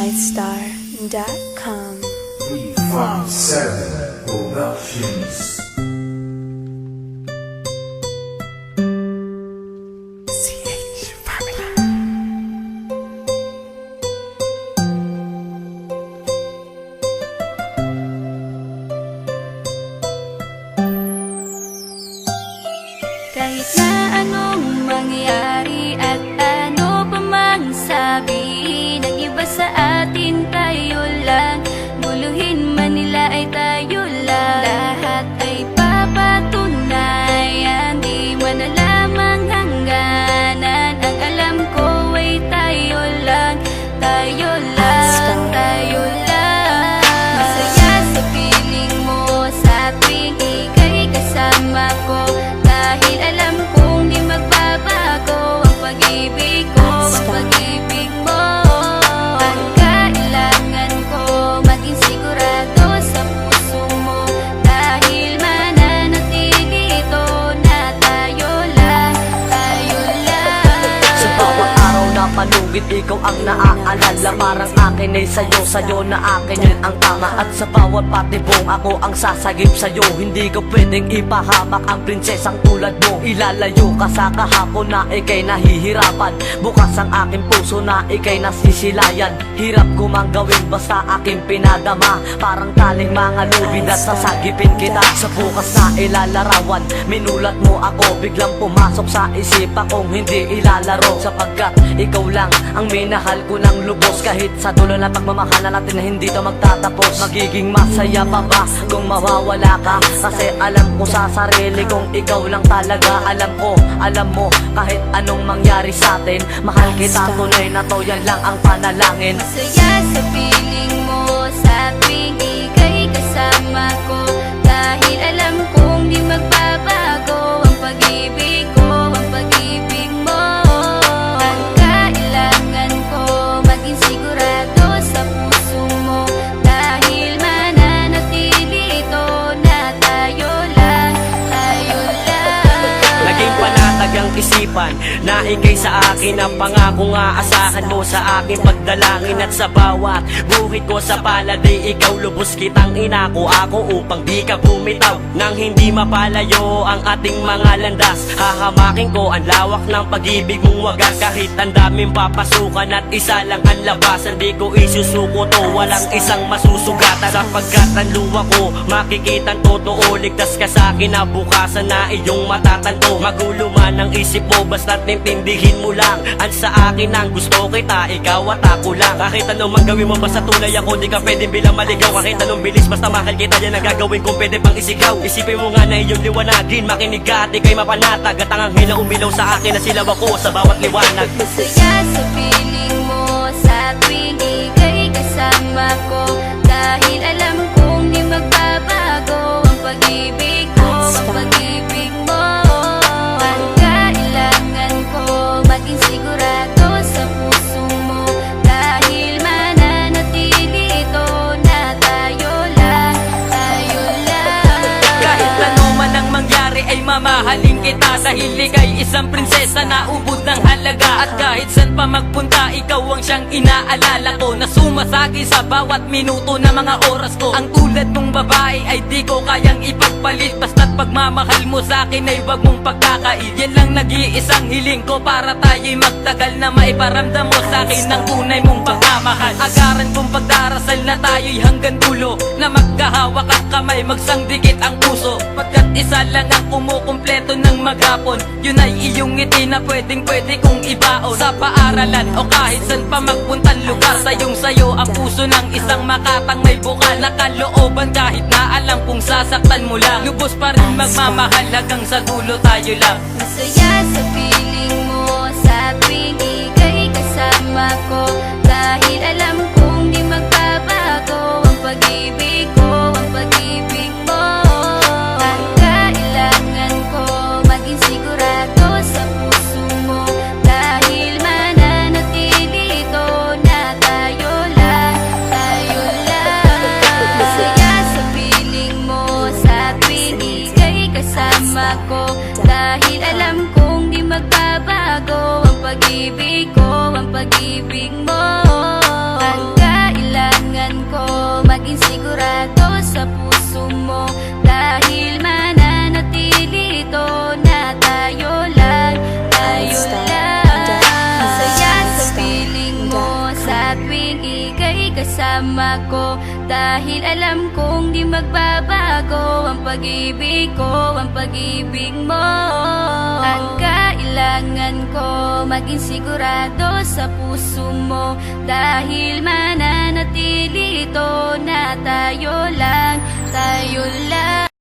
MyStar.com. 357 Productions. Kahit na anong mangyari at ano pa mang sabihin ng iba sa atin, tayo lang. Guluhin man nila ay tayo lang. Lahat ay papatunayan, di man alamang hangganan. Ang alam ko ay tayo lang, tayo lang, tayo lang. Masaya sa piling mo sa tuwing ika'y kasama ko, dahil alam kong di magbabago ang pag-ibig ko, ang pag-ibig mo. Ang kailangan ko maging sigurado sa puso mo, dahil mananatili ito na tayo lang, tayo lang. Sa bawat araw na panugit, ikaw ang naaalala. Parang akin ay sa'yo na akin yun ang tama. At sa bawat patibong, ako ang sasagip sa'yo. Hindi ko pwedeng ipahamak ang prinsesang tulad mo. Ilalayo ka sa kahapon na ikay nahihirapan. Bukas ang aking puso na ikay nasisilayan. Hirap ko mang gawin basta aking pinadama. Parang taling mga lubid at sasagipin kita. Sa bukas na ilalarawan, minulat mo ako. Biglang pumasok sa isipa kong hindi ilalaro. Sapagkat ikaw lang ang minahal ko ng lubos. Kahit sa dulo na pagmamahalan natin na hindi to magtatapos. Magiging masaya pa ba kung mawawala ka? Kasi alam ko sa sarili kong ikaw lang talaga. Alam ko, alam mo, kahit anong mangyari sa atin, mahal kita tunay na to, yan lang ang panalangin. Masaya sa piling mo sa tuwing ika'y kasama ko, dahil alam kong di magbabago ang pag-ibig ko, ang pag-ibig mo. Ang kailangan ko maging sigurado sa puso mo, dahil mananatili ito na tayo lang, tayo lang. Naging panatag ang isipan na ikay sa akin ang pangako nga asahan mo sa aking pagdalangin. At sa bawat buhit ko sa palad ay ikaw lubos kitang inako ako upang di ka bumitaw nang hindi mapalayo ang ating mga landas. Hahamakin ko ang lawak ng pag-ibig mong wagas. Kahit ang daming papasukan at isa lang ang labasan, di ko isusuko to, walang isang masusugatan. Sapagkat ang luwa ko makikitang totoo, ligtas ka sa akin na bukasan na iyong matatanto. Magulo man ang isip mo, basta't intindihin mo lang ang sa akin ang gusto kita, ikaw at ako lang. Kahit anong man gawin mo, basta tunay ako, di ka pwedeng bilang maligaw. Kahit anong bilis, basta mahal kita, yan ang gagawin kung pwede pang isigaw. Isipin mo nga na iyong liwanagin, makinig ka at ikay mapanatag. At ang anghel na umilaw sa akin na silaw ako sa bawat liwanag. Masaya sa piling mo sa tuwing ika'y kasama ko, dahil alam kong di magbabago ang pag-ibig ko, ang pag-ibig mo. Ang kailangan ko maging sigurado sa puso mo, dahil mananatili ito na tayo lang, tayo lang. Kahit ano man ang mangyari ay mamahalin kita, dahil ika'y isang prinsesa na ubod ng halaga. At kahit saan pa magpunta, ikaw ang siyang inaalala ko, na sumasagi sa bawat minuto na mga oras ko. Ang tulad mong babae ay di ko kayang ipagpalit, basta't pagmamahal mo sa akin ay wag mong pagkakait. Yan lang nag-iisang hiling ko para tayo'y magtagal, na maiparamdam mo sa akin ang tunay mong pagmamahal. Agaran kong pagdarasal na tayo'y hanggang dulo, na magkahawak ang kamay, magsangdikit ang puso. Pagkat isa lang ang kumukumpleto ng maghapon, yun ay iyong ngiti na pwedeng pwede kong ibaon. Sa paaralan o kahit saan pa magpuntang lugar, sayong sayo ang puso ng isang makatang may bukal na kalooban. Kahit na alam kung sasaktan mo lang, lubos pa rin magmamahal hanggang sa dulo tayo lang. Masaya sa piling mo sa tuwing ika'y kasama ko, dahil alam kong di magbabago ang pag-ibig ko, ang pag-ibig mo. Ang kailangan ko maging sigurado sa puso mo, dahil mananatili ito na tayo lang, tayo lang. Masaya sa piling mo sa tuwing ika'y kasama ko, dahil alam kong di magbabago ang pag-ibig ko, ang pag-ibig mo. Ang kasama ko. Dahil alam kong di magbabago ang pag-ibig ko, ang pag-ibig mo. Ang kailangan ko maging sigurado sa puso mo, dahil mananatili ito na tayo lang, tayo lang.